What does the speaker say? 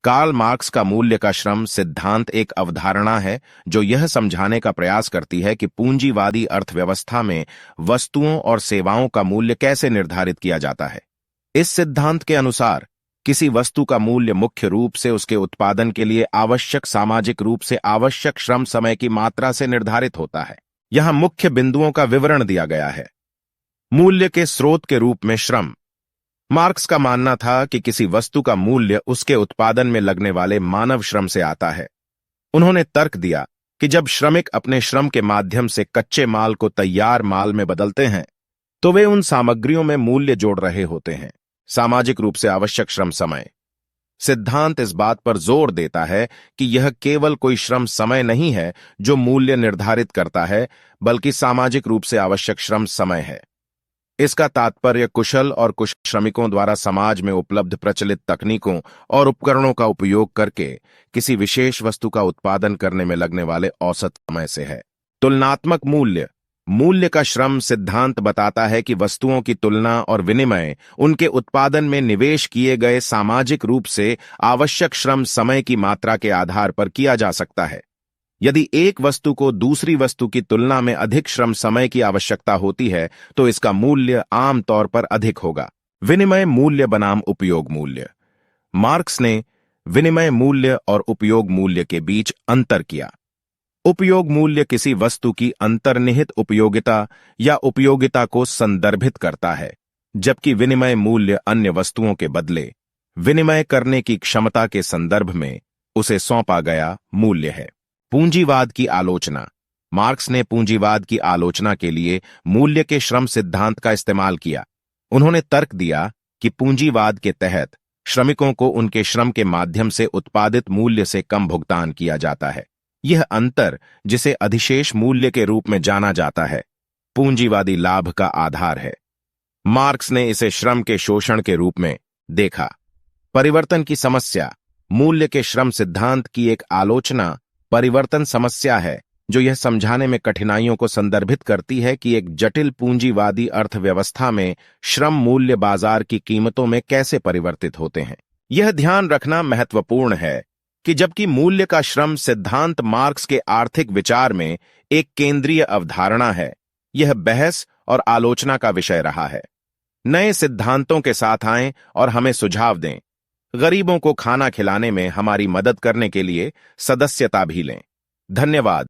Karl Marx का मूल्य का श्रम सिद्धांत एक अवधारणा है जो यह समझाने का प्रयास करती है कि पूंजीवादी अर्थव्यवस्था में वस्तुओं और सेवाओं का मूल्य कैसे निर्धारित किया जाता है। इस सिद्धांत के अनुसार किसी वस्तु का मूल्य मुख्य रूप से उसके उत्पादन के लिए आवश्यक सामाजिक रूप से आवश्यक श्रम समय की मात्रा से निर्धारित होता है। यहां मुख्य बिंदुओं का विवरण दिया गया है। मूल्य के स्रोत के रूप में श्रम। मार्क्स का मानना था कि किसी वस्तु का मूल्य उसके उत्पादन में लगने वाले मानव श्रम से आता है। उन्होंने तर्क दिया कि जब श्रमिक अपने श्रम के माध्यम से कच्चे माल को तैयार माल में बदलते हैं तो वे उन सामग्रियों में मूल्य जोड़ रहे होते हैं, सामाजिक रूप से आवश्यक श्रम समय। सिद्धांत इस बात पर जोर देता है कि यह केवल कोई श्रम समय नहीं है जो मूल्य निर्धारित करता है, बल्कि सामाजिक रूप से आवश्यक श्रम समय है। इसका तात्पर्य कुशल और कुशल श्रमिकों द्वारा समाज में उपलब्ध प्रचलित तकनीकों और उपकरणों का उपयोग करके किसी विशेष वस्तु का उत्पादन करने में लगने वाले औसत समय से है। तुलनात्मक मूल्य। मूल्य का श्रम सिद्धांत बताता है कि वस्तुओं की तुलना और विनिमय उनके उत्पादन में निवेश किए गए सामाजिक रूप से आवश्यक श्रम समय की मात्रा के आधार पर किया जा सकता है। यदि एक वस्तु को दूसरी वस्तु की तुलना में अधिक श्रम समय की आवश्यकता होती है तो इसका मूल्य आम तौर पर अधिक होगा। विनिमय मूल्य बनाम उपयोग मूल्य। मार्क्स ने विनिमय मूल्य और उपयोग मूल्य के बीच अंतर किया। उपयोग मूल्य किसी वस्तु की अंतर्निहित उपयोगिता या उपयोगिता को संदर्भित करता है, जबकि विनिमय मूल्य अन्य वस्तुओं के बदले विनिमय करने की क्षमता के संदर्भ में उसे सौंपा गया मूल्य है। पूंजीवाद की आलोचना। मार्क्स ने पूंजीवाद की आलोचना के लिए मूल्य के श्रम सिद्धांत का इस्तेमाल किया। उन्होंने तर्क दिया कि पूंजीवाद के तहत श्रमिकों को उनके श्रम के माध्यम से उत्पादित मूल्य से कम भुगतान किया जाता है। यह अंतर, जिसे अधिशेष मूल्य के रूप में जाना जाता है, पूंजीवादी लाभ का आधार है। मार्क्स ने इसे श्रम के शोषण के रूप में देखा। परिवर्तन की समस्या। मूल्य के श्रम सिद्धांत की एक आलोचना परिवर्तन समस्या है जो यह समझाने में कठिनाइयों को संदर्भित करती है कि एक जटिल पूंजीवादी अर्थव्यवस्था में श्रम मूल्य बाजार की कीमतों में कैसे परिवर्तित होते हैं। यह ध्यान रखना महत्वपूर्ण है कि जबकि मूल्य का श्रम सिद्धांत मार्क्स के आर्थिक विचार में एक केंद्रीय अवधारणा है, यह बहस और आलोचना का विषय रहा है। नए सिद्धांतों के साथ आएं और हमें सुझाव दें। गरीबों को खाना खिलाने में हमारी मदद करने के लिए सदस्यता भी लें। धन्यवाद।